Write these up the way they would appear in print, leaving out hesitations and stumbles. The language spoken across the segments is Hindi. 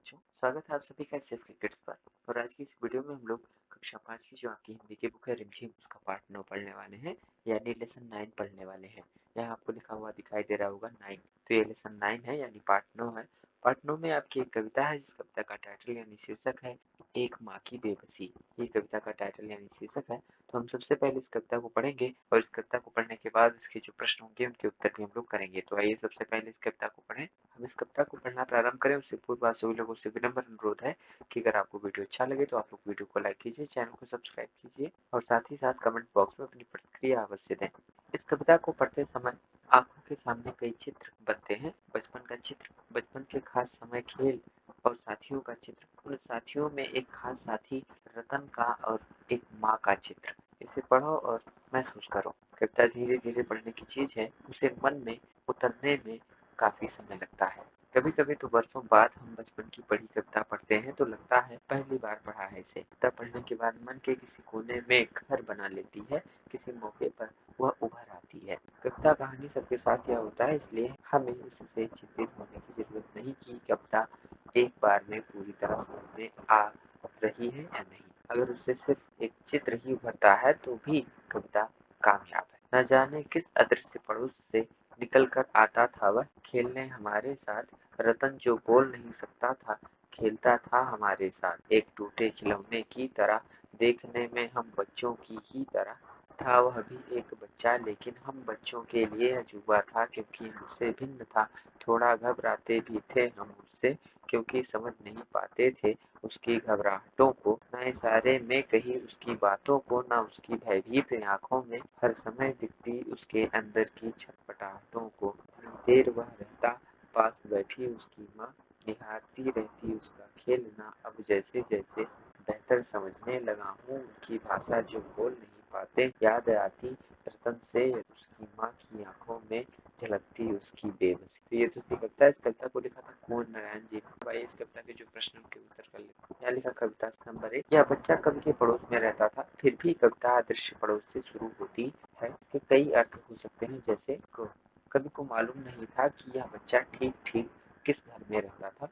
बच्चों, स्वागत है आप सभी का सिर्फ क्रिकेट्स पर। और आज की इस वीडियो में हम लोग कक्षा 5 की जो आपकी हिंदी की बुक है रिमझिम उसका पार्ट 9 पढ़ने वाले हैं, यानी लेसन 9 पढ़ने वाले हैं। यहाँ आपको लिखा हुआ दिखाई दे रहा होगा 9, तो ये लेसन 9 है यानी पार्ट 9 है। पार्ट 9 में आपकी एक कविता है जिस कविता का टाइटल यानी शीर्षक है एक माँ की बेबसी। ये कविता का टाइटल यानी शीर्षक है। तो हम सबसे पहले इस कविता को पढ़ेंगे और इस कविता को पढ़ने के बाद इसके जो प्रश्न होंगे उनके उत्तर भी हम लोग करेंगे। तो आइए सबसे पहले इस कविता को पढ़ें। हम इस कविता को पढ़ना प्रारंभ करें उससे पूर्व आप सभी लोगों से विनम्र अनुरोध है कि अगर आपको वीडियो अच्छा लगे तो आप लोग वीडियो को लाइक कीजिए, चैनल को सब्सक्राइब कीजिए और साथ ही साथ कमेंट बॉक्स में अपनी प्रतिक्रिया अवश्य दें। इस कविता को पढ़ते समय आंखों के सामने कई चित्र बनते हैं। बचपन का चित्र, बचपन के खास समय, खेल और साथियों का चित्र। उन साथियों में एक खास साथी रतन का और एक माँ का चित्र। इसे पढ़ो और महसूस करो। कविता धीरे धीरे पढ़ने की चीज है, उसे मन में उतरने में काफी समय लगता है। कभी कभी तो वर्षों बाद हम बचपन की पढ़ी कविता पढ़ते हैं तो लगता है पहली बार पढ़ा है इसे। कविता पढ़ने के बाद मन के किसी कोने में घर बना लेती है, किसी मौके पर वह उभर आती है। कविता कहानी सबके साथ यह होता है, इसलिए हमें इससे चिंतित होने की जरूरत नहीं कि कविता एक बार में पूरी तरह समझ में आ रही है या नहीं। अगर उससे सिर्फ एक चित्र ही उभरता है तो भी कविता कामयाब है। न जाने किस अदृश्य पड़ोस से निकल कर आता था वह खेलने हमारे साथ। रतन जो बोल नहीं सकता था खेलता था हमारे साथ। एक टूटे खिलौने की तरह, देखने में हम बच्चों की ही तरह। था वह भी एक बच्चा लेकिन हम बच्चों के लिए अजूबा था क्योंकि हमसे भिन्न था। थोड़ा घबराते भी थे हम उससे क्योंकि समझ नहीं पाते थे उसकी घबराहटों को, न इशारे में कही उसकी बातों को, न उसकी भयभीत आंखों में हर समय दिखती उसके अंदर की छटपटाहटों को। इतनी देर वह रहता पास बैठी उसकी माँ, निहारती रहती उसका खेलना। अब जैसे जैसे बेहतर समझने लगा हूँ उनकी भाषा जो बोल नहीं पाते, याद आती रतन से उसकी माँ की आंखों में झलकती उसकी बेबसी। तो ये तो थी कविता। इस कविता को लिखा था कुंवर नारायण जी ने। भाई इस कविता के जो प्रश्न उनके उत्तर कर लेते हैं। यहाँ लिखा कविता नंबर 1, यह बच्चा कवि के पड़ोस में रहता था। फिर भी कविता अदृश्य पड़ोस से शुरू होती है। इसके कई अर्थ हो सकते हैं, जैसे कवि को मालूम नहीं था कि यह बच्चा ठीक ठीक किस घर में रहता था।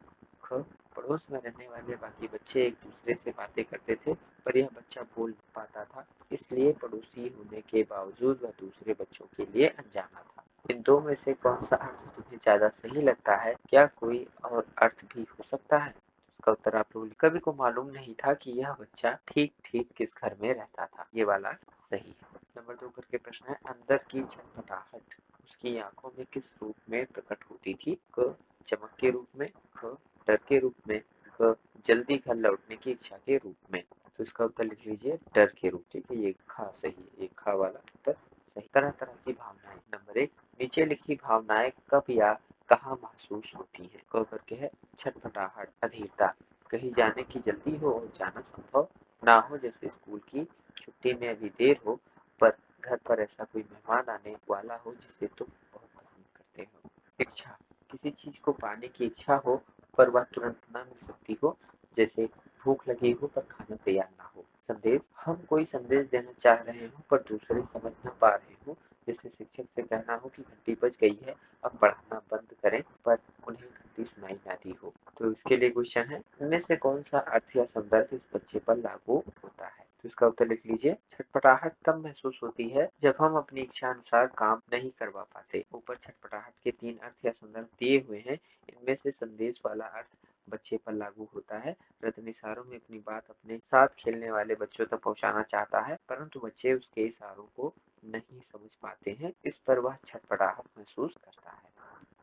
पड़ोस में रहने वाले बाकी बच्चे एक दूसरे से बातें करते थे पर यह बच्चा बोल नहीं पाता था, इसलिए पड़ोसी होने के बावजूद वह दूसरे बच्चों के लिए अनजाना था। इन दो में से कौन सा अर्थ तुम्हें ज्यादा सही लगता है? क्या कोई और अर्थ भी हो सकता है? इसका उत्तर आप लोग। कवि को मालूम नहीं था कि यह बच्चा ठीक ठीक किस घर में रहता था। ये वाला सही है। नंबर 2 करके प्रश्न है, अंदर की छटपटाहट उसकी आंखों में किस रूप में प्रकट होती थी? क चमक के रूप में, ख डर के रूप में, ग जल्दी घर लौटने की इच्छा के रूप में। तो इसका उत्तर लिख लीजिए डर के रूप। ठीक है, ये खा सही है, ये खा वाला उत्तर सही। तरह तरह की भावनाएं। नंबर 1, नीचे लिखी भावनाएं कब या कहाँ महसूस होती है? क करके है छटपटाहट, अधीरता, कहीं जाने की जल्दी हो और जाना संभव ना हो, जैसे स्कूल की छुट्टी में अभी देर हो पर घर पर ऐसा कोई मेहमान आने वाला हो जिसे तुम बहुत पसंद करते हो। इच्छा, किसी चीज को पाने की इच्छा हो पर वह तुरंत ना मिल सकती हो, जैसे भूख लगी हो पर खाना तैयार ना हो। संदेश, हम कोई संदेश देना चाह रहे हो पर दूसरे समझ ना पा रहे हो, जैसे शिक्षक से कहना हो कि घंटी बज गई है अब पढ़ाना बंद करें पर उन्हें घंटी सुनाई ना दी हो। तो इसके लिए क्वेश्चन है, इनमें से कौन सा अर्थ या संदर्भ इस बच्चे पर लागू होता है? तो इसका उत्तर लिख लीजिए, छटपटाहट तब महसूस होती है जब हम अपनी इच्छा अनुसार काम नहीं करवा पाते। ऊपर छटपटाहट के 3 अर्थ या संदर्भ दिए हुए हैं, इनमें से संदेश वाला अर्थ बच्चे पर लागू होता है। रतन इशारों में अपनी बात अपने साथ खेलने वाले बच्चों तक पहुंचाना चाहता है परंतु बच्चे उसके इशारों को नहीं समझ पाते हैं, इस पर वह छटपटाहट महसूस करता है।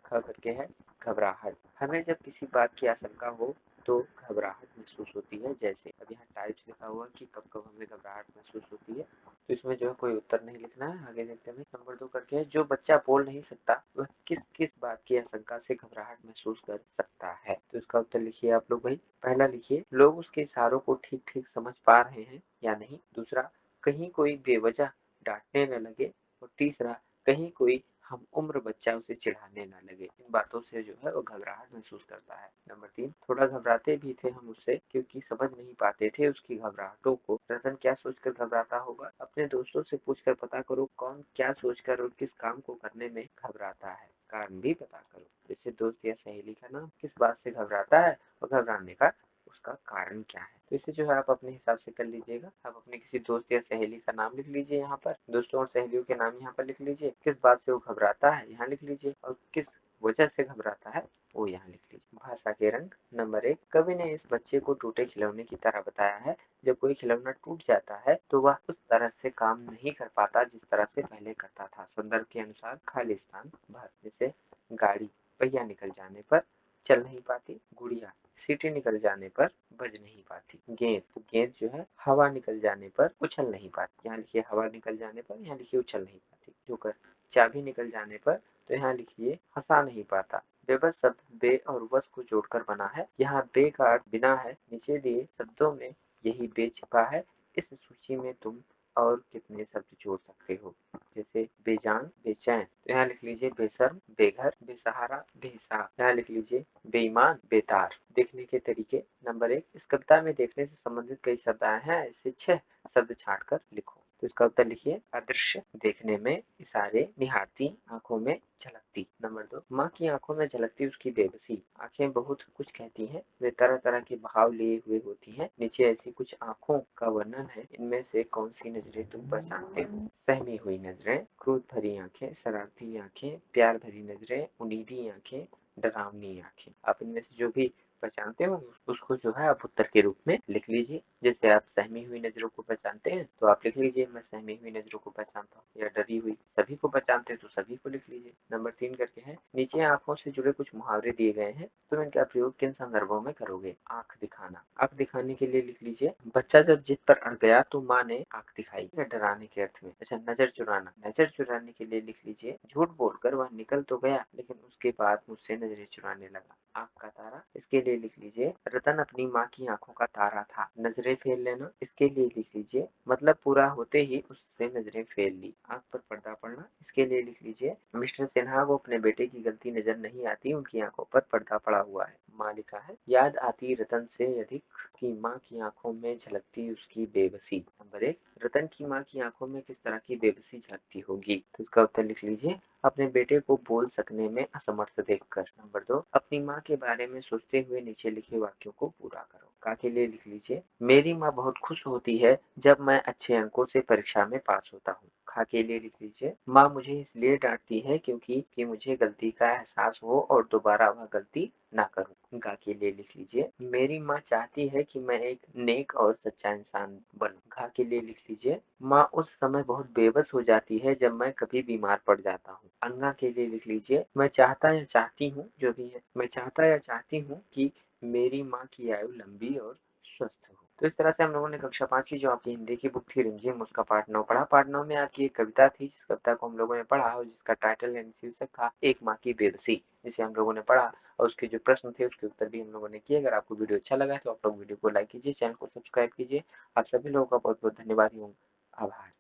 ख करके है घबराहट, हमें जब किसी बात की आशंका हो तो घबराहट महसूस होती है, जैसे अब यहाँ टाइप्स लिखा हुआ कि कब कब हमें घबराहट महसूस होती है। तो इसमें जो है कोई उत्तर नहीं लिखना है, आगे देखते हैं। नंबर 2 करके है, जो बच्चा बोल नहीं सकता वह किस किस बात की आशंका से घबराहट महसूस कर सकता है? तो इसका उत्तर लिखिए आप लोग भाई। पहला लिखिए, लोग उसके इशारों को ठीक ठीक समझ पा रहे हैं या नहीं। दूसरा, कहीं कोई बेवजह डांटने न लगे। और तीसरा, कहीं कोई हम उम्र बच्चा उसे चिढ़ाने ना लगे। इन बातों से जो है वो घबराहट महसूस करता है। नंबर 3, थोड़ा घबराते भी थे हम उससे क्योंकि समझ नहीं पाते थे उसकी घबराहटों को। रतन क्या सोचकर घबराता होगा? अपने दोस्तों से पूछकर पता करो कौन क्या सोचकर और किस काम को करने में घबराता है। कारण भी पता करो। जैसे दोस्त या सहेली का नाम किस बात से घबराता है और घबराने का उसका कारण क्या है। तो इसे जो है आप अपने हिसाब से कर लीजिएगा। आप अपने किसी दोस्त या सहेली का नाम लिख लीजिए, यहाँ पर दोस्तों और सहेलियों के नाम यहाँ पर लिख लीजिए, किस बात से वो घबराता है यहाँ लिख लीजिए, और किस वजह से घबराता है वो यहाँ लिख लीजिए। भाषा के रंग। नंबर 1, कवि ने इस बच्चे को टूटे खिलौने की तरह बताया है। जब कोई खिलौना टूट जाता है तो वह उस तरह से काम नहीं कर पाता जिस तरह से पहले करता था। संदर्भ के अनुसार खाली स्थान भर। जैसे गाड़ी पहिया निकल जाने पर चल नहीं पाती। गुड़िया सीटी निकल जाने पर बज नहीं पाती। गेंद, तो गेंद जो है हवा निकल जाने पर उछल नहीं पाती। यहाँ लिखिए हवा निकल जाने पर, यहाँ लिखिए उछल नहीं पाती। जोकर, चाबी निकल जाने पर, तो यहाँ लिखिए हंसा नहीं पाता। बेबस शब्द बे और वस को जोड़कर बना है। यहाँ बे का अर्थ बिना है। नीचे दिए शब्दों में यही बे छिपा है। इस सूची में तुम और कितने शब्द जोड़ सकते हो। जैसे बेजान, बेचैन, तो यहाँ लिख लीजिए बेशर्म, बेघर, बेसहारा, बेहिसाब। यहाँ लिख लीजिए बेईमान, बेतार। देखने के तरीके। नंबर 1, इस कविता में देखने से संबंधित कई शब्द आए हैं, ऐसे 6 शब्द छांट कर लिखो। तो इसका उत्तर लिखिए अदृश्य, देखने में, इशारे, निहारती, आंखों में झलकती। नंबर 2, माँ की आंखों में झलकती उसकी बेबसी। आंखें बहुत कुछ कहती हैं, वे तरह तरह के भाव लिए हुए होती हैं। नीचे ऐसी कुछ आंखों का वर्णन है, इनमें से कौन सी नजरें तुम पहचानते हो। सहमी हुई नजरें, क्रोध भरी आंखें, शरारती आंखें, प्यार भरी नजरें, उम्मीदी आंखें, डरावनी आंखें। आप इनमें से जो भी पहचानते हो उसको जो है आप उत्तर के रूप में लिख लीजिए। जैसे आप सहमी हुई नजरों को पहचानते हैं तो आप लिख लीजिए मैं सहमी हुई नजरों को पहचानता हूँ, या डरी हुई सभी को पहचानते हैं तो सभी को लिख लीजिए। नंबर 3 करके है, नीचे आंखों से जुड़े कुछ मुहावरे दिए गए हैं, तुम इनका प्रयोग किन संदर्भों में करोगे। आंख दिखाना, आंख दिखाने के लिए लिख लीजिए बच्चा जब जिद पर अड़ गया तो माँ ने आंख दिखाई, डराने के अर्थ में। अच्छा, नजर चुराना, नजर चुराने के लिए लिख लीजिए झूठ बोलकर वह निकल तो गया लेकिन उसके बाद मुझसे नजरें चुराने लगा। आंख का तारा, इसके लिए लिख लीजिए रतन अपनी माँ की आंखों का तारा था। नजरें फेर लेना, इसके लिए लिख लीजिए मतलब पूरा होते ही उससे नजरें फेर ली। आंख पर पर्दा पड़ना, इसके लिए लिख लीजिए मिस्टर सिन्हा को अपने बेटे की गलती नजर नहीं आती, उनकी आंखों पर पर्दा पड़ा हुआ है। माँ लिखा है याद आती रतन से अधिक की माँ की आंखों में झलकती उसकी बेबसी। नंबर 1, रतन की माँ की आंखों में किस तरह की बेबसी झलकती होगी। तो इसका उत्तर लिख लीजिए अपने बेटे को बोल सकने में असमर्थ देखकर। नंबर 2, अपनी माँ के बारे में सोचते हुए नीचे लिखे वाक्यों को पूरा करो। का के लिए लिख लीजिए मेरी माँ बहुत खुश होती है जब मैं अच्छे अंकों से परीक्षा में पास होता हूँ। खा के लिए लिख लीजिए माँ मुझे इसलिए डांटती है क्योंकि मुझे गलती का एहसास हो और दोबारा वह गलती ना करूं। गा के लिए लिख लीजिए मेरी माँ चाहती है कि मैं एक नेक और सच्चा इंसान बनूं। घा के लिए लिख लीजिए माँ उस समय बहुत बेबस हो जाती है जब मैं कभी बीमार पड़ जाता हूँ। अंगा के लिए लिख लीजिए मैं चाहता या चाहती हूँ, जो भी है, मैं चाहता या चाहती हूँ कि मेरी माँ की आयु लंबी और स्वस्थ हो। तो इस तरह से हम लोगों ने कक्षा 5 की जो आपकी हिंदी की बुक थी रिमझिम, उसका पाठ 9 पढ़ा। पाठ 9 में आपकी एक कविता थी, जिस कविता को हम लोगों ने पढ़ा और जिसका टाइटल यानी शीर्षक था एक माँ की बेबसी, जिसे हम लोगों ने पढ़ा और उसके जो प्रश्न थे उसके उत्तर भी हम लोगों ने किए। अगर आपको वीडियो अच्छा लगा है तो आप लोग वीडियो को लाइक कीजिए, चैनल को सब्सक्राइब कीजिए। आप सभी लोगों का बहुत बहुत धन्यवाद एवं आभार।